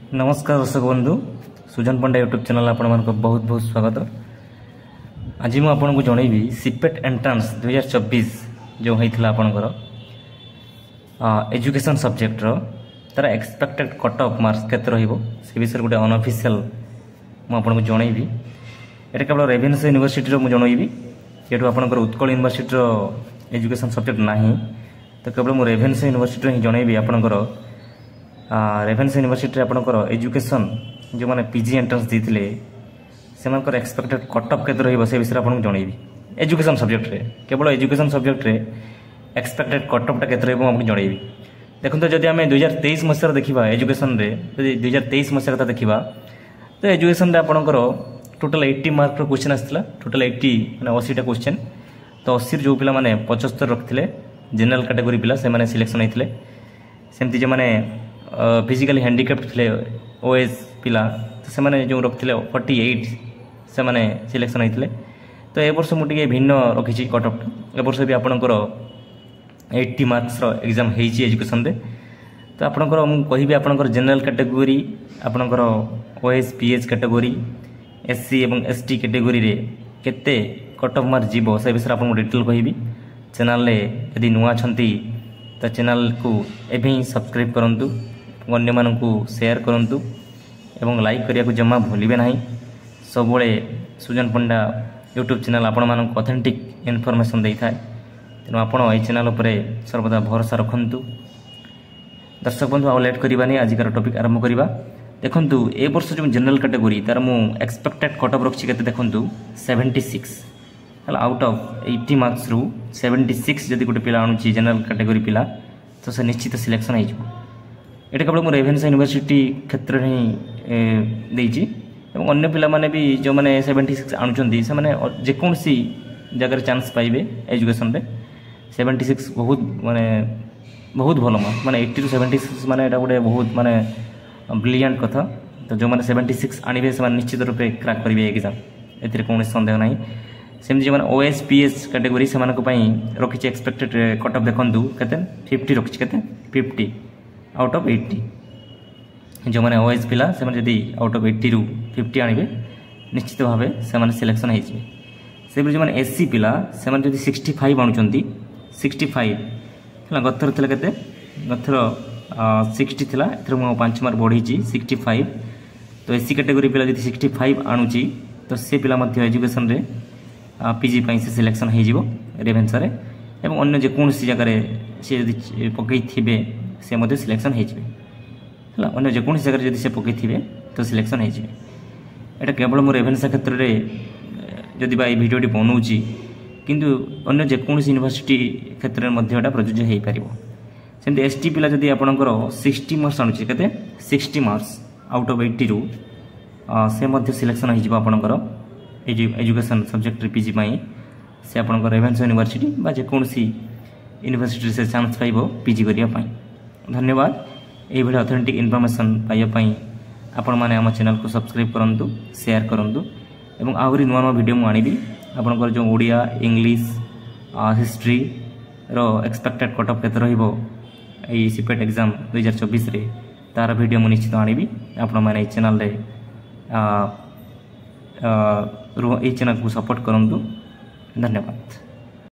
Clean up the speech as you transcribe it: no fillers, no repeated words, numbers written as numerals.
नमस्कार दर्शक बंधु सुजन पंडा यूट्यूब चैनल आपण मन बहुत बहुत स्वागत। आज मुझे आपको जनइबी सीपेट एंट्रांस 2024 जो होता आपणकर एजुकेशन सब्जेक्ट तार एक्सपेक्टेड कट ऑफ मार्क्स केते रहिबो से विषय गोटे अनऑफिशियल मुझे जनइबी। ये केवल रेभेन्सा यूनिवर्सिटी मुझे जनइबी ये आपणकर उत्कल यूनिवर्सिटी एजुकेशन सब्जेक्ट नहीं तो केवल मुझे रेभेन्सा यूनिवर्सिटी ही जनइबी आपणकर रेभेन्सा यूनिवर्सिटी आपणकर एजुकेशन जो मैंने पीजी एंट्रांस देते से एक्सपेक्टेड कट ऑफ केते रहिबो से विषय आपको जनइबी। एजुकेशन सब्जेक्ट रे केवल एजुकेशन सब्जेक्ट रे एक्सपेक्टेड कट ऑफ केते रहिबो आपको जनइबी। देखो तो जदि आम 2023 मसीहार देखा एजुकेशन रे 2023 मसीहार कथा देखा तो एजुकेशन रे आपणकर टोटल 80 मार्क क्वेश्चन आसला टोटल 80 माने 80टा क्वेश्चन तो 80 जो पिला माने 75 रखथिले जनरल कैटेगरी पिला से माने सिलेक्शन होइथिले सेमती जो माने फिजिकली हैंडिकैप्ड थे ओएस पिला तो से माने जो रखथिले 48 से माने सिलेक्शन होइथिले। तो ए वर्ष मुझे भिन्न रखी कट ऑफ ए वर्ष भी आपणकर 80 मार्क्स एग्जाम होइछि एजुकेशन रे। तो आपणकर मु कहिबी आपणकर जनरल कैटेगरी आपणकर ओएस पीएच कैटेगरी एससी एवं एसटी कैटेगरी रे केते कट ऑफ मार्क जीवो से विषय आपन डिटेल कहिबी। चैनल रे यदि नुआ छंती तो चैनल को एवं सब्सक्राइब करंतु अन्य मानकु शेयर करंतु एवं लाइक करिया को जमा भूलिबे नाही। सब बळे सुजन पंडा यूट्यूब चैनल आपण मानक ऑथेंटिक इन्फॉर्मेशन देई थाए तेणु आपण ए चैनल उपरे सर्वदा भरोसा रखंतु। दर्शक बंधु आ लेट करबानी आजिकार टॉपिक आरंभ करबा। देखंतु ए वर्ष जो जनरल कैटेगरी तार मु एक्सपेक्टेड कट ऑफ रखछि केते देखंतु 76 हला आउट ऑफ 80 मार्क्स रु 76 जदि गोटे पिला आणुछि जनरल कैटेगरी पिला तो से निश्चित सिलेक्शन हो जाए। ये केवल मुझे रेभेन्सा यूनिवर्सिटी क्षेत्र में देइछि एवं अन्य पिला माने भी जो माने 76 आणुछंती से माने जेकोसी जगह चांस पाइबे एजुकेशन रे 76 बहुत माने बहुत भल मार्क माने 80 टू 76 माने एटा गोटे बहुत माने ब्रिलियंट कथा। तो जो माने 76 आनिबे से निश्चित रूपे क्रैक करिवे एग्जाम एथिरे कोन संदेह नाही। सेम जो माने ओएस पीएच कैटेगरी से मानक पई रखिछि एक्सपेक्टेड कट ऑफ देखंतु केते 50 रखिछि केते 50 आउट ऑफ 80 जो माने ओएस पिला से माने यदि आउट ऑफ 80 रु 50 आनिबे निश्चित भाबे से माने सिलेक्शन हे जिवे। से जो माने एससी पिला से माने यदि 65 आणुचंती 65 हला गथर थिला केते गथर 60 थिला एथर मो 5 मार्क बढ़ीची 65 तो एससी कैटेगरी पिला यदि 65 आणुची तो से पिला मध्य एजुकेशन रे पीजी पाई से सिलेक्शन हो जीवो रेभेन्सा रे एवं अन्य जे कोन सी जगह रे से यदि पकई थिबे से मध्य सिलेक्शन हो जिवे हला अन्य जे कोन सी जगह यदि से पकई थिबे तो सिलेक्शन हो जिवे। एटा केवल मो रेभेन्सा क्षेत्र रे जदि बा ए वीडियोटी बनौची किंतु अन्य जे कोन सी यूनिवर्सिटी क्षेत्र रे मध्य एटा प्रयोज्य हे परिबो। सेमते एसटी पिला जदि आपनकर 60 मार्क्स आणुची केते 60 मार्क्स आउट ऑफ 80 रु से मध्य सिलेक्शन हो जिवो आपनकर एजुकेशन सब्जेक्ट पीजी पाई से आपन रेभेन्सा यूनिवर्सिटी बा जेकोसी यूनिवर्सिटी से चांस पाइबो पीजी करिया पाई। धन्यवाद। ये भली ऑथेंटिक इन्फॉर्मेशन पाइया पाई आपण माने हम चैनल को सब्सक्राइब करंतु शेयर करंतु एवं आहुरी नुआ नुआ वीडियो मु आनिबी आपनकर जो ओडिया इंग्लिश हिस्ट्री रो एक्सपेक्टेड कट ऑफ केते रहिबो एई सीपेट एग्जाम 2024 रे तार वीडियो मु निश्चित आनिबी आपण माने चैनल रे चैनल को सपोर्ट करूँ। धन्यवाद।